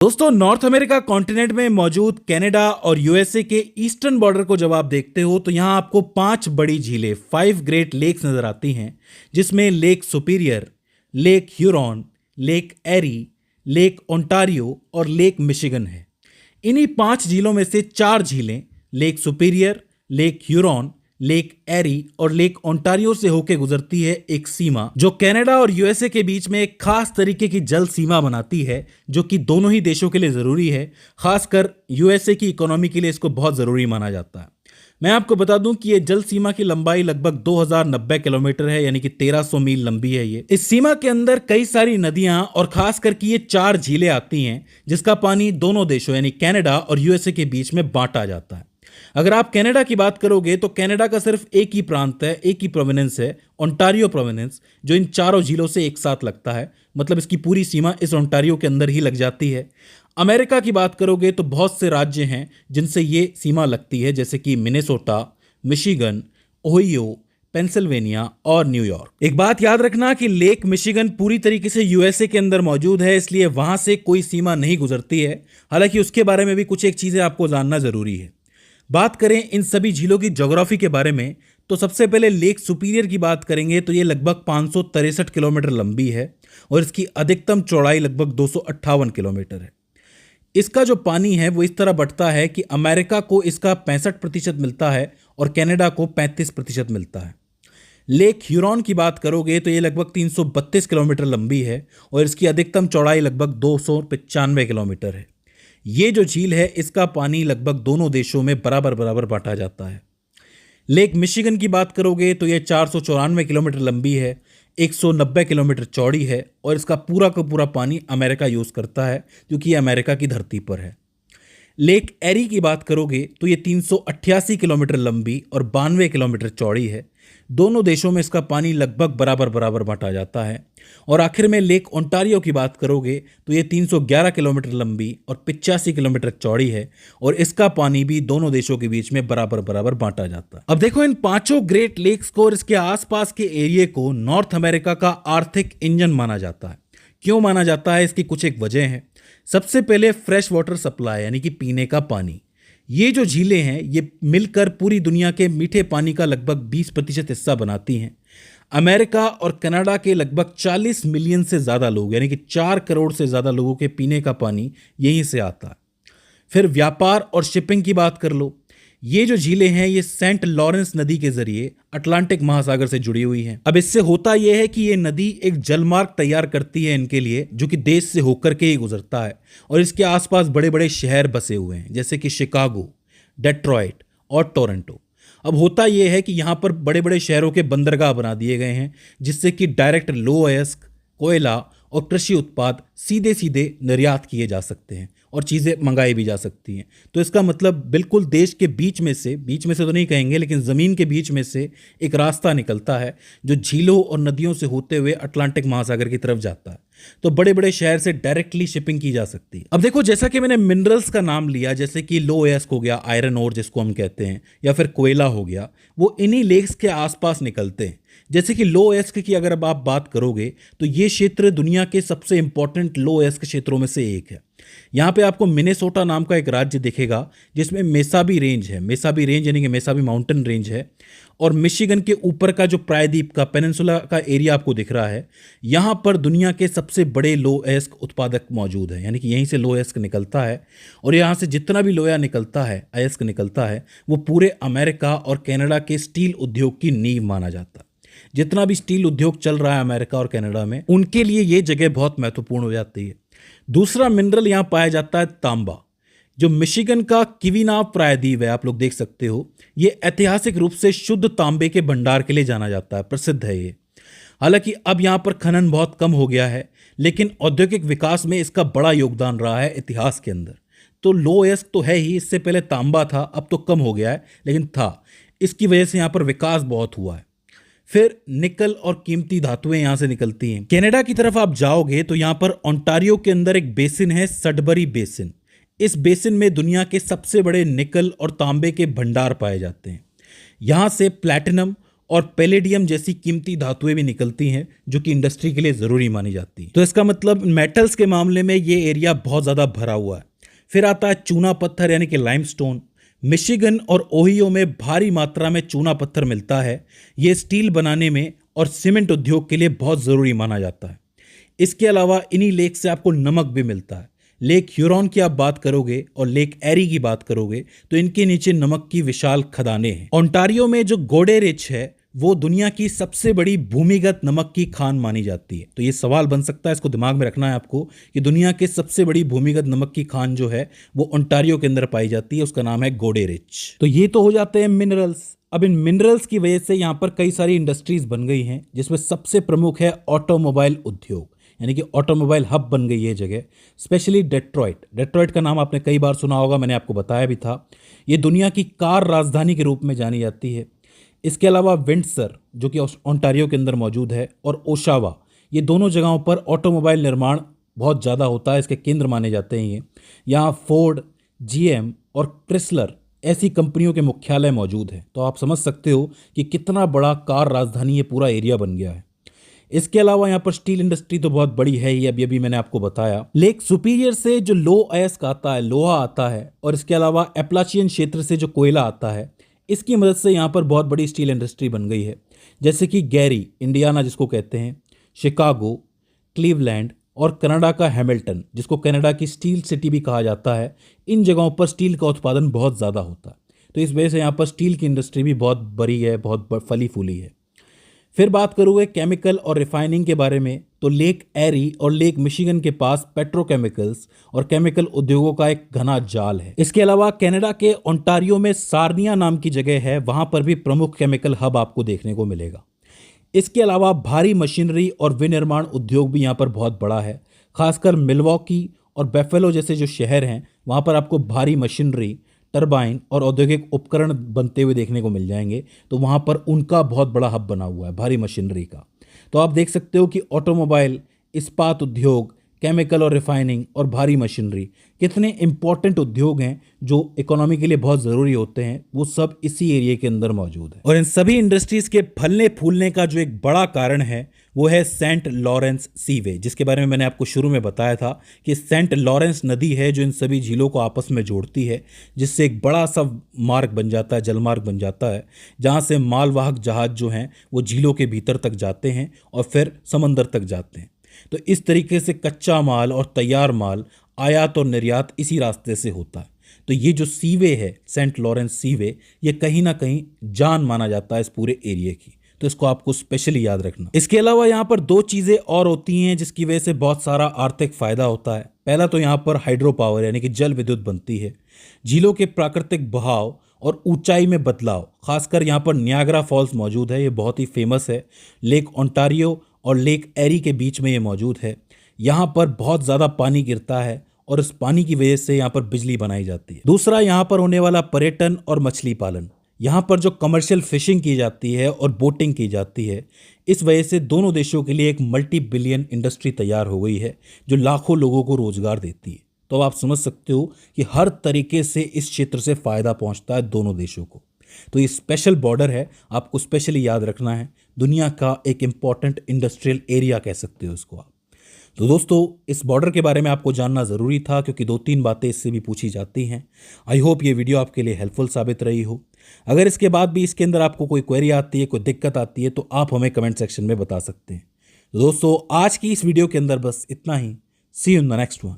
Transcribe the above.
दोस्तों, north America continent में मौजूद कनाडा और यूएसए के ईस्टर्न बॉर्डर को जब आप देखते हो तो यहाँ आपको 5 बड़ी झीलें 5 ग्रेट लेक्स नजर आती हैं, जिसमें Lake Superior, Lake Huron, Lake Erie, Lake Ontario और लेक मिशिगन है। इन्हीं 5 झीलों में से 4 झीलें Lake Superior, Lake Huron, Lake Erie और लेक ओंटारियो से होकर गुजरती है एक सीमा जो कनाडा और यूएसए के बीच में एक खास तरीके की जल सीमा बनाती है, जो कि दोनों ही देशों के लिए जरूरी है। खासकर यूएसए की इकोनॉमी के लिए इसको बहुत जरूरी माना जाता है। मैं आपको बता दूं कि ये जल सीमा की लंबाई लगभग 2090 किलोमीटर है, यानी कि 1300 मील लंबी है। ये इस सीमा के अंदर कई सारी नदियां और खास करके ये 4 झीलें आती हैं, जिसका पानी दोनों देशों यानी कनाडा और यूएसए के बीच में बांटा जाता है। अगर आप कनाडा की बात करोगे तो कनाडा का सिर्फ एक ही प्रांत है, एक ही प्रोविनेंस है, ओंटारियो प्रोविनेंस, जो इन चारों झीलों से एक साथ लगता है। मतलब इसकी पूरी सीमा इस ओंटारियो के अंदर ही लग जाती है। अमेरिका की बात करोगे तो बहुत से राज्य हैं जिनसे ये सीमा लगती है, जैसे कि मिनेसोटा, मिशिगन, ओहियो, पेंसिल्वेनिया और न्यूयॉर्क। एक बात याद रखना कि लेक मिशिगन पूरी तरीके से यूएसए के अंदर मौजूद है, इसलिए वहां से कोई सीमा नहीं गुजरती है। हालांकि उसके बारे में भी कुछ एक चीजें आपको जानना जरूरी है। बात करें इन सभी झीलों की ज्योग्राफी के बारे में तो सबसे पहले लेक सुपीरियर की बात करेंगे तो ये लगभग 563 किलोमीटर लंबी है और इसकी अधिकतम चौड़ाई लगभग 258 किलोमीटर है। इसका जो पानी है वो इस तरह बंटता है कि अमेरिका को इसका 65% मिलता है और कनाडा को 35% मिलता है। लेक ह्यूरॉन की बात करोगे तो ये लगभग 332 किलोमीटर लंबी है और इसकी अधिकतम चौड़ाई लगभग 295 किलोमीटर है। ये जो झील है इसका पानी लगभग दोनों देशों में बराबर बराबर बांटा जाता है। लेक मिशिगन की बात करोगे तो यह 494 किलोमीटर लंबी है, 190 किलोमीटर चौड़ी है और इसका पूरा का पूरा पानी अमेरिका यूज़ करता है, क्योंकि ये अमेरिका की धरती पर है। लेक एरी की बात करोगे तो ये 388 किलोमीटर लंबी और 92 किलोमीटर चौड़ी है। दोनों देशों में इसका पानी लगभग बराबर बराबर बांटा जाता है। और आखिर में लेक ओंटारियो की बात करोगे तो ये 311 किलोमीटर लंबी और 85 किलोमीटर चौड़ी है और इसका पानी भी दोनों देशों के बीच में बराबर बराबर बांटा जाता है। अब देखो, इन 5 ग्रेट लेक्स को और इसके आसपास के एरिया को नॉर्थ अमेरिका का आर्थिक इंजन माना जाता है। क्यों माना जाता है, इसकी कुछ एक वजह है। सबसे पहले फ्रेश वाटर सप्लाई यानी कि पीने का पानी। ये जो झीलें हैं ये मिलकर पूरी दुनिया के मीठे पानी का लगभग 20% हिस्सा बनाती हैं। अमेरिका और कनाडा के लगभग 40 मिलियन से ज़्यादा लोग यानी कि 4 करोड़ से ज़्यादा लोगों के पीने का पानी यहीं से आता है। फिर व्यापार और शिपिंग की बात कर लो। ये जो झीलें हैं ये सेंट लॉरेंस नदी के जरिए अटलांटिक महासागर से जुड़ी हुई हैं। अब इससे होता यह है कि ये नदी एक जलमार्ग तैयार करती है इनके लिए, जो कि देश से होकर के ही गुजरता है और इसके आसपास बड़े बड़े शहर बसे हुए हैं, जैसे कि शिकागो, डेट्रॉयट और टोरंटो। अब होता यह है कि यहाँ पर बड़े बड़े शहरों के बंदरगाह बना दिए गए हैं, जिससे कि डायरेक्ट लो अयस्क, कोयला और कृषि उत्पाद सीधे सीधे निर्यात किए जा सकते हैं और चीज़ें मंगाई भी जा सकती हैं। तो इसका मतलब बिल्कुल देश के बीच में से तो नहीं कहेंगे, लेकिन ज़मीन के बीच में से एक रास्ता निकलता है जो झीलों और नदियों से होते हुए अटलांटिक महासागर की तरफ जाता है। तो बड़े बड़े शहर से डायरेक्टली शिपिंग की जा सकती है। अब देखो, जैसा कि मैंने मिनरल्स का नाम लिया, जैसे कि लो एस्क हो गया, आयरन ओर जिसको हम कहते हैं, या फिर कोयला हो गया, वो इन्हीं लेक्स के आसपास निकलते हैं। जैसे कि लो एस्क की अगर अब आप बात करोगे तो ये क्षेत्र दुनिया के सबसे इंपॉर्टेंट लो एस्क क्षेत्रों में से एक है। यहाँ पे आपको मिनेसोटा नाम का एक राज्य दिखेगा जिसमें मेसाबी रेंज है। मेसाबी रेंज यानी कि मेसाबी माउंटेन रेंज है। और मिशिगन के ऊपर का जो प्रायद्वीप का पेनिनसुला का एरिया आपको दिख रहा है, यहाँ पर दुनिया के सबसे बड़े लो एस्क उत्पादक मौजूद है, यानी कि यहीं से लो एस्क निकलता है। और यहाँ से जितना भी लोया निकलता है, अयस्क निकलता है, वो पूरे अमेरिका और कनाडा के स्टील उद्योग की नींव माना जाता है। जितना भी स्टील उद्योग चल रहा है अमेरिका और कनाडा में, उनके लिए ये जगह बहुत महत्वपूर्ण हो जाती है। दूसरा मिनरल यहाँ पाया जाता है तांबा, जो मिशिगन का किविनाव प्रायद्वीप है, आप लोग देख सकते हो। ये ऐतिहासिक रूप से शुद्ध तांबे के भंडार के लिए जाना जाता है, प्रसिद्ध है ये। हालांकि अब यहाँ पर खनन बहुत कम हो गया है, लेकिन औद्योगिक विकास में इसका बड़ा योगदान रहा है इतिहास के अंदर। तो लो एस्क तो है ही, इससे पहले तांबा था, अब तो कम हो गया है, लेकिन था। इसकी वजह से यहाँ पर विकास बहुत हुआ है। फिर निकल और कीमती धातुएं यहां से निकलती हैं। कनाडा की तरफ आप जाओगे तो यहां पर ओंटारियो के अंदर एक बेसिन है, सडबरी बेसिन। इस बेसिन में दुनिया के सबसे बड़े निकल और तांबे के भंडार पाए जाते हैं। यहां से प्लैटिनम और पैलेडियम जैसी कीमती धातुएं भी निकलती हैं जो कि इंडस्ट्री के लिए ज़रूरी मानी जाती है। तो इसका मतलब मेटल्स के मामले में ये एरिया बहुत ज़्यादा भरा हुआ है। फिर आता है चूना पत्थर यानी कि लाइमस्टोन। मिशिगन और ओहियो में भारी मात्रा में चूना पत्थर मिलता है। ये स्टील बनाने में और सीमेंट उद्योग के लिए बहुत ज़रूरी माना जाता है। इसके अलावा इन्हीं लेक से आपको नमक भी मिलता है। लेक ह्यूरॉन की आप बात करोगे और लेक एरी की बात करोगे तो इनके नीचे नमक की विशाल खदानें हैं। ओंटारियो में जो गोडे रिच है वो दुनिया की सबसे बड़ी भूमिगत नमक की खान मानी जाती है। तो ये सवाल बन सकता है, इसको दिमाग में रखना है आपको कि दुनिया के सबसे बड़ी भूमिगत नमक की खान जो है वो ओंटारियो के अंदर पाई जाती है, उसका नाम है गोडे रिच। तो ये तो हो जाते हैं मिनरल्स। अब इन मिनरल्स की वजह से यहाँ पर कई सारी इंडस्ट्रीज बन गई हैं, जिसमें सबसे प्रमुख है ऑटोमोबाइल उद्योग, यानी कि ऑटोमोबाइल हब बन गई है जगह। स्पेशली डेट्रॉइट का नाम आपने कई बार सुना होगा, मैंने आपको बताया भी था। ये दुनिया की कार राजधानी के रूप में जानी जाती है। इसके अलावा विंडसर जो कि ओंटारियो के अंदर मौजूद है और ओशावा, ये दोनों जगहों पर ऑटोमोबाइल निर्माण बहुत ज़्यादा होता है, इसके केंद्र माने जाते हैं ये। यहाँ फोर्ड, जीएम और क्रिसलर ऐसी कंपनियों के मुख्यालय मौजूद हैं। तो आप समझ सकते हो कि कितना बड़ा कार राजधानी ये पूरा एरिया बन गया है। इसके अलावा यहाँ पर स्टील इंडस्ट्री तो बहुत बड़ी है ही, अभी मैंने आपको बताया। लेक सुपीरियर से जो लो अयस्क आता है, लोहा आता है, और इसके अलावा एप्लाचियन क्षेत्र से जो कोयला आता है, इसकी मदद से यहाँ पर बहुत बड़ी स्टील इंडस्ट्री बन गई है। जैसे कि गैरी, इंडियाना जिसको कहते हैं, शिकागो, क्लीवलैंड और कनाडा का हैमिल्टन जिसको कनाडा की स्टील सिटी भी कहा जाता है, इन जगहों पर स्टील का उत्पादन बहुत ज़्यादा होता है। तो इस वजह से यहाँ पर स्टील की इंडस्ट्री भी बहुत बड़ी है, बहुत फली फूली है। फिर बात करूँगा केमिकल और रिफाइनिंग के बारे में, तो लेक एरी और लेक मिशिगन के पास पेट्रोकेमिकल्स और केमिकल उद्योगों का एक घना जाल है। इसके अलावा कनाडा के ओंटारियो में सार्निया नाम की जगह है, वहाँ पर भी प्रमुख केमिकल हब आपको देखने को मिलेगा। इसके अलावा भारी मशीनरी और विनिर्माण उद्योग भी यहाँ पर बहुत बड़ा है। खासकर मिलवॉकी और बेफेलो जैसे जो शहर हैं, वहाँ पर आपको भारी मशीनरी, टरबाइन और औद्योगिक उपकरण बनते हुए देखने को मिल जाएंगे। तो वहाँ पर उनका बहुत बड़ा हब बना हुआ है भारी मशीनरी का। तो आप देख सकते हो कि ऑटोमोबाइल, इस्पात उद्योग, केमिकल और रिफाइनिंग और भारी मशीनरी कितने इंपॉर्टेंट उद्योग हैं जो इकोनॉमी के लिए बहुत ज़रूरी होते हैं, वो सब इसी एरिया के अंदर मौजूद है। और इन सभी इंडस्ट्रीज़ के फलने फूलने का जो एक बड़ा कारण है वो है सेंट लॉरेंस सीवे, जिसके बारे में मैंने आपको शुरू में बताया था कि सेंट लॉरेंस नदी है जो इन सभी झीलों को आपस में जोड़ती है, जिससे एक बड़ा सा मार्ग बन जाता है, जलमार्ग बन जाता है, जहाँ से मालवाहक जहाज जो हैं वो झीलों के भीतर तक जाते हैं और फिर समंदर तक जाते हैं। तो इस तरीके से कच्चा माल और तैयार माल आयात और निर्यात इसी रास्ते से होता है। तो ये जो सीवे है, सेंट लॉरेंस सीवे, ये कहीं ना कहीं जान माना जाता है इस पूरे एरिया की। तो इसको आपको स्पेशली याद रखना। इसके अलावा यहाँ पर दो चीज़ें और होती हैं जिसकी वजह से बहुत सारा आर्थिक फायदा होता है। पहला तो यहाँ पर हाइड्रो पावर यानी कि जल विद्युत बनती है। झीलों के प्राकृतिक बहाव और ऊंचाई में बदलाव, खासकर यहाँ पर नियाग्रा फॉल्स मौजूद है, ये बहुत ही फेमस है। लेक ओंटारियो और लेक एरी के बीच में ये मौजूद है। यहाँ पर बहुत ज़्यादा पानी गिरता है और इस पानी की वजह से यहाँ पर बिजली बनाई जाती है। दूसरा, यहाँ पर होने वाला पर्यटन और मछली पालन। यहाँ पर जो कमर्शियल फिशिंग की जाती है और बोटिंग की जाती है, इस वजह से दोनों देशों के लिए एक मल्टी बिलियन इंडस्ट्री तैयार हो गई है जो लाखों लोगों को रोजगार देती है। तो आप समझ सकते हो कि हर तरीके से इस क्षेत्र से फ़ायदा पहुँचता है दोनों देशों को। तो ये स्पेशल बॉर्डर है, आपको स्पेशली याद रखना है। दुनिया का एक इम्पॉर्टेंट इंडस्ट्रियल एरिया कह सकते हो इसको आप। तो दोस्तों, इस बॉर्डर के बारे में आपको जानना ज़रूरी था क्योंकि 2-3 बातें इससे भी पूछी जाती हैं। आई होप ये वीडियो आपके लिए हेल्पफुल साबित रही हो। अगर इसके बाद भी इसके अंदर आपको कोई क्वेरी आती है, कोई दिक्कत आती है, तो आप हमें कमेंट सेक्शन में बता सकते हैं। तो दोस्तों, आज की इस वीडियो के अंदर बस इतना ही। See you in the next one.